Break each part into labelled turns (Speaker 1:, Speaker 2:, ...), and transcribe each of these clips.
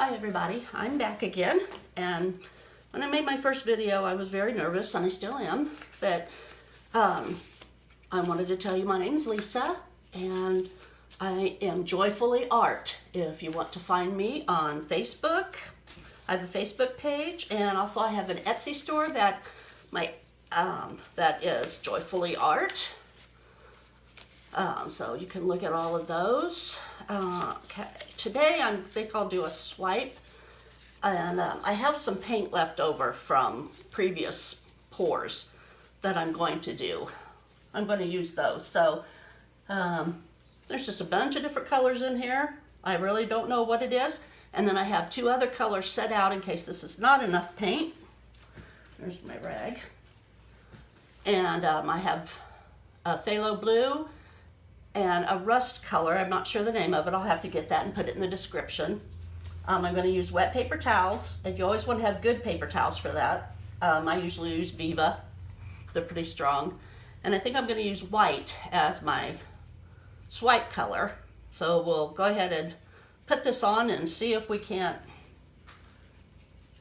Speaker 1: Hi everybody, I'm back again, and when I made my first video I was very nervous, and I still am, but I wanted to tell you my name's Lisa and I am Joyfully Art. If you want to find me on Facebook, I have a Facebook page, and also I have an Etsy store that is Joyfully Art. So you can look at all of those. Okay, today I think I'll do a swipe, and I have some paint left over from previous pours that I'm going to do. I'm going to use those. So there's just a bunch of different colors in here. I really don't know what it is. And then I have two other colors set out in case this is not enough paint. There's my rag. And I have a phthalo blue and a rust color. I'm not sure the name of it. I'll have to get that and put it in the description. I'm going to use wet paper towels, and you always want to have good paper towels for that. I usually use Viva. They're pretty strong. And I think I'm going to use white as my swipe color. So we'll go ahead and put this on and see if we can't,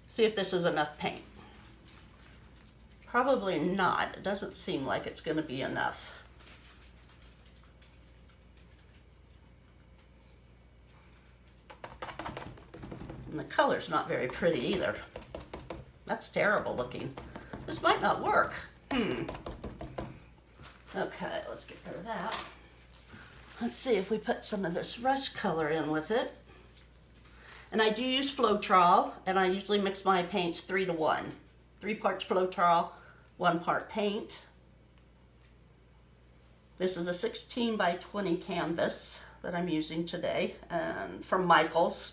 Speaker 1: see if this is enough paint. Probably not. It doesn't seem like it's going to be enough. And the color's not very pretty either. That's terrible looking. This might not work. Okay, let's get rid of that. Let's see if we put some of this rust color in with it. And I do use Floetrol, and I usually mix my paints 3 to 1. 3 parts Floetrol, 1 part paint. This is a 16 by 20 canvas that I'm using today, and from Michael's.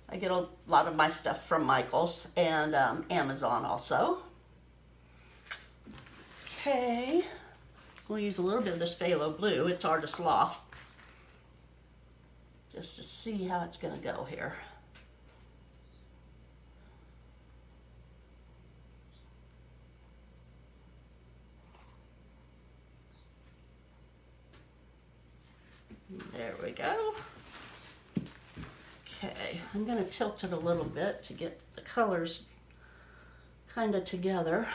Speaker 1: I get a lot of my stuff from Michael's and Amazon also. Okay, we'll use a little bit of this phthalo blue. It's Artist Loft, just to see how it's going to go here. There we go. Okay, I'm going to tilt it a little bit to get the colors kind of together.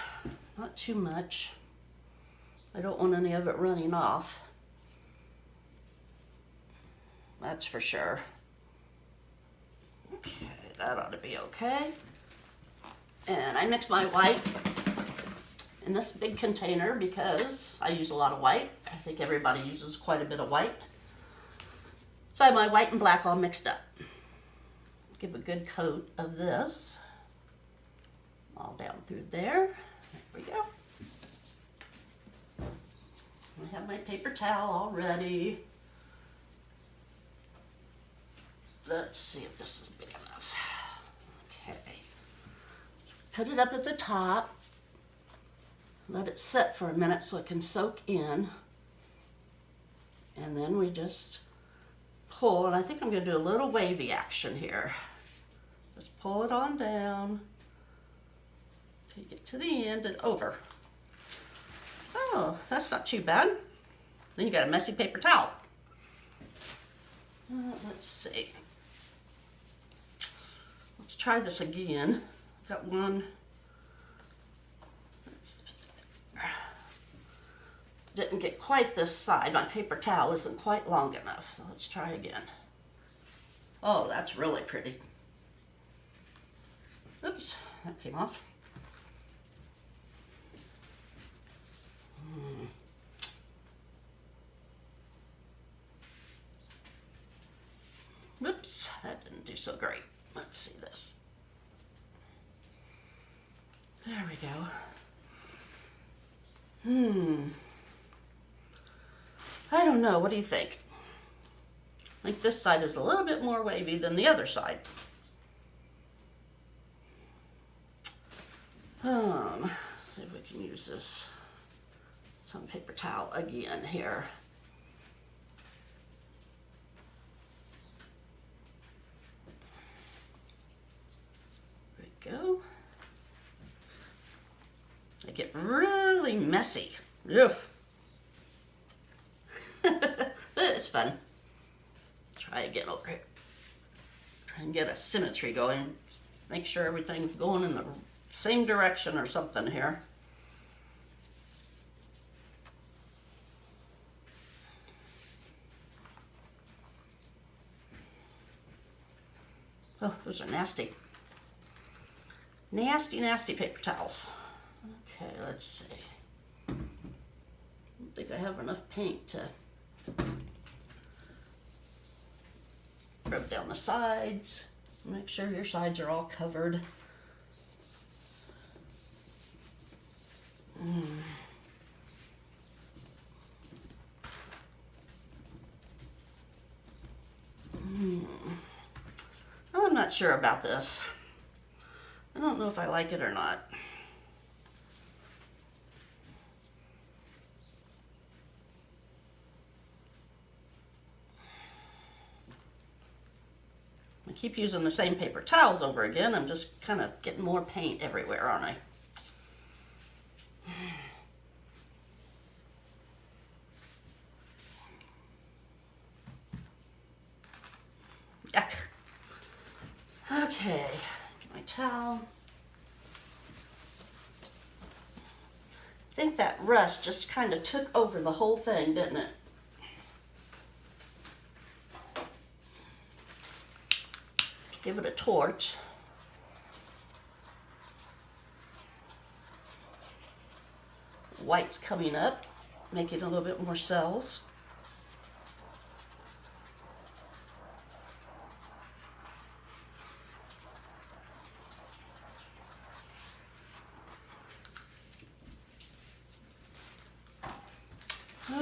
Speaker 1: Not too much. I don't want any of it running off. That's for sure. Okay, that ought to be okay. And I mix my white in this big container because I use a lot of white. I think everybody uses quite a bit of white. So I have my white and black all mixed up. Give a good coat of this all down through there. There we go. I have my paper towel all ready. Let's see if this is big enough. Okay. Put it up at the top. Let it set for a minute so it can soak in. And then we just pull, and I think I'm going to do a little wavy action here. Just pull it on down till you get to the end and over. Oh, that's not too bad. Then you got a messy paper towel. Let's see. Let's try this again. Got one. Didn't get quite this side. My paper towel isn't quite long enough. So let's try again. Oh, that's really pretty. Oops, that came off. Whoops, that didn't do so great. Let's see this. There we go. I don't know, what do you think? I think this side is a little bit more wavy than the other side. Let's see if we can use this, some paper towel again here. There we go. They get really messy. Ugh. But it's fun. Try again over here. Try and get a symmetry going. Make sure everything's going in the same direction or something here. Oh, those are nasty. Nasty, nasty paper towels. Okay, let's see. I don't think I have enough paint to rub down the sides. Make sure your sides are all covered. I'm not sure about this. I don't know if I like it or not. I keep using the same paper towels over again. I'm just kind of getting more paint everywhere, aren't I? Yuck. Okay, get my towel. I think that rust just kind of took over the whole thing, didn't it? Give it a torch. White's coming up, making a little bit more cells.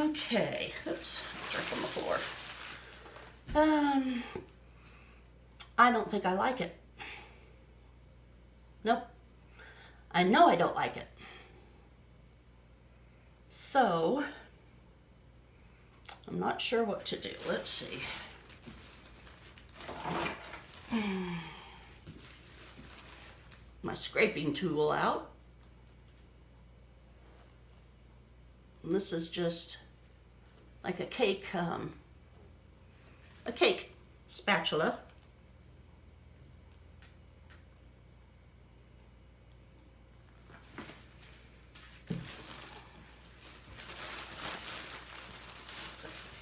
Speaker 1: Okay, oops, jerk on the floor. I don't think I like it. Nope. I know I don't like it. So, I'm not sure what to do. Let's see. My scraping tool out. And this is just like a cake spatula.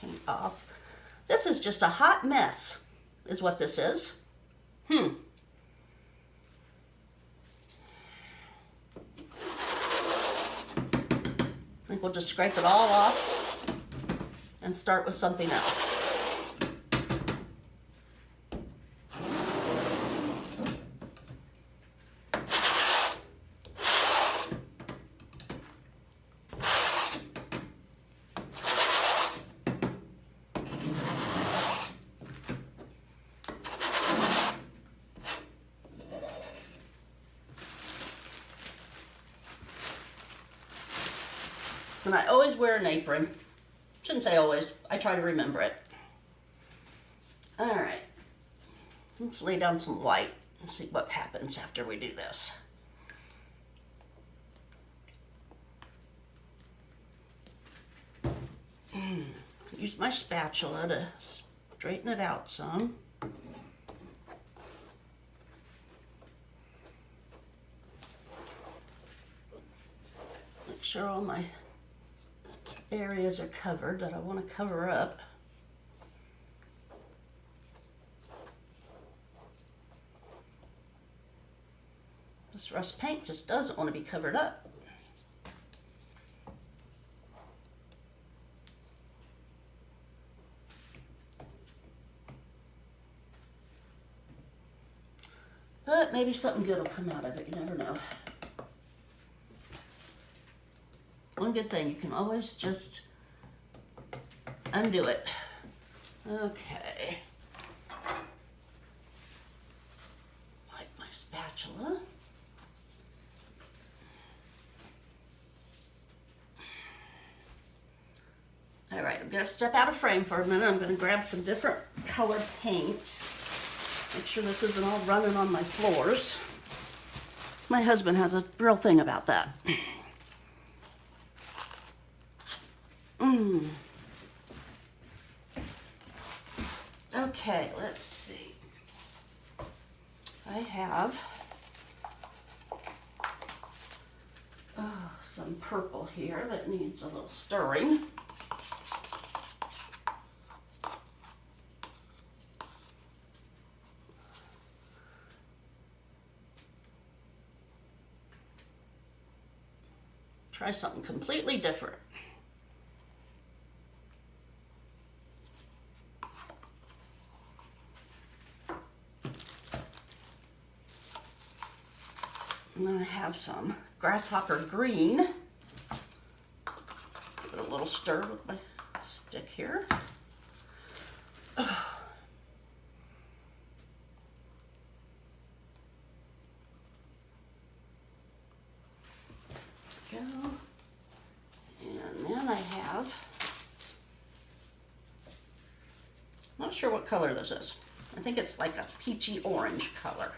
Speaker 1: Paint off. This is just a hot mess, is what this is. I think we'll just scrape it all off and start with something else. And I always wear an apron. Shouldn't say always. I try to remember it. All right. Let's lay down some white and see what happens after we do this. Use my spatula to straighten it out some. Make sure all my areas are covered that I want to cover up. This rust paint just doesn't want to be covered up. But maybe something good will come out of it, you never know. One good thing, you can always just undo it. Okay. Wipe my spatula. All right, I'm gonna step out of frame for a minute. I'm gonna grab some different color paint. Make sure this isn't all running on my floors. My husband has a real thing about that. Okay, let's see. I have some purple here that needs a little stirring. Try something completely different. And then I have some grasshopper green. Give it a little stir with my stick here. Go. And then I have, not sure what color this is. I think it's like a peachy orange color.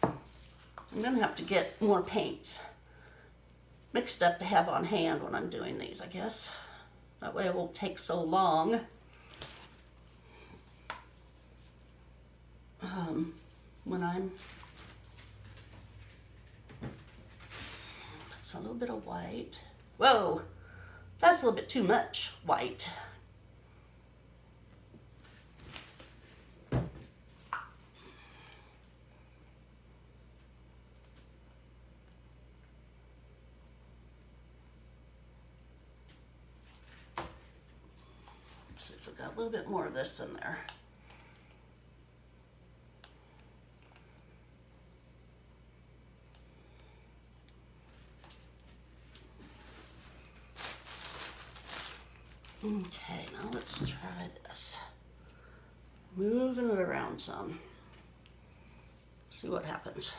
Speaker 1: I'm gonna have to get more paints mixed up to have on hand when I'm doing these, I guess. That way it won't take so long. When I'm, it's a little bit of white. Whoa, that's a little bit too much white. See if we've got a little bit more of this in there. Okay, now let's try this. Moving it around some. See what happens.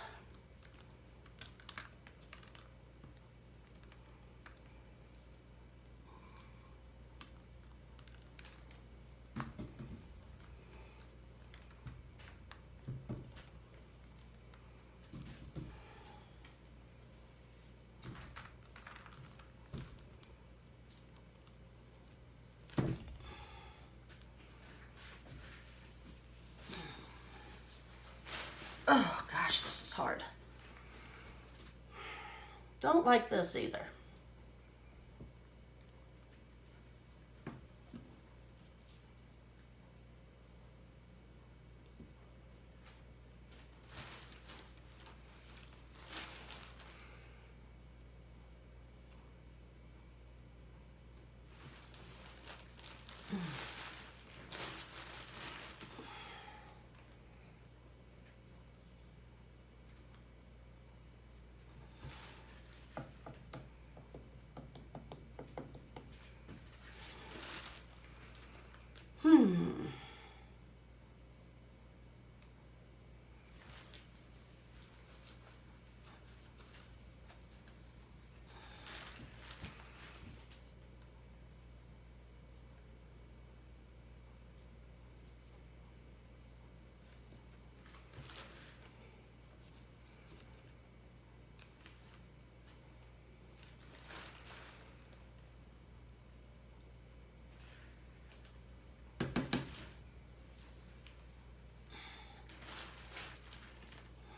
Speaker 1: Oh gosh, this is hard. Don't like this either.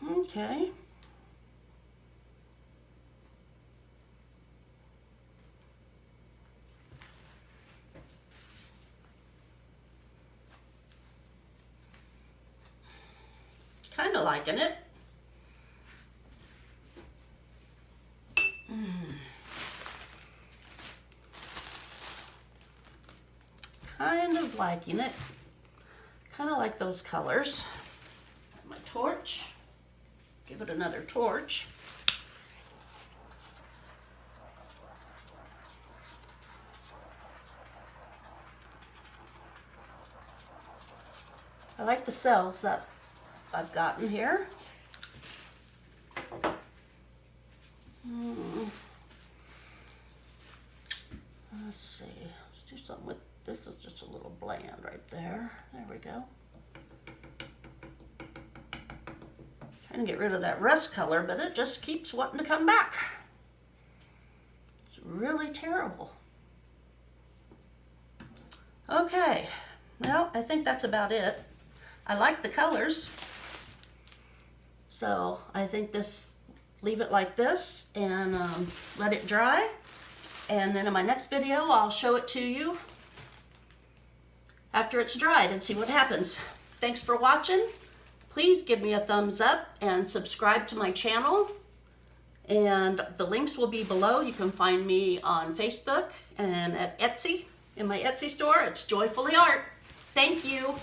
Speaker 1: Okay. Kind of liking it. Kind of liking it. Kind of like those colors. My torch. Give it another torch. I like the cells that I've gotten here. Let's see. Let's do something with this. Is just a little bland right there. There we go. Trying to get rid of that rust color, but it just keeps wanting to come back. It's really terrible. Okay, well, I think that's about it. I like the colors. So I think leave it like this and let it dry. And then in my next video, I'll show it to you after it's dried and see what happens. Thanks for watching. Please give me a thumbs up and subscribe to my channel. And the links will be below. You can find me on Facebook and at Etsy. In my Etsy store, it's Joyfully Art. Thank you.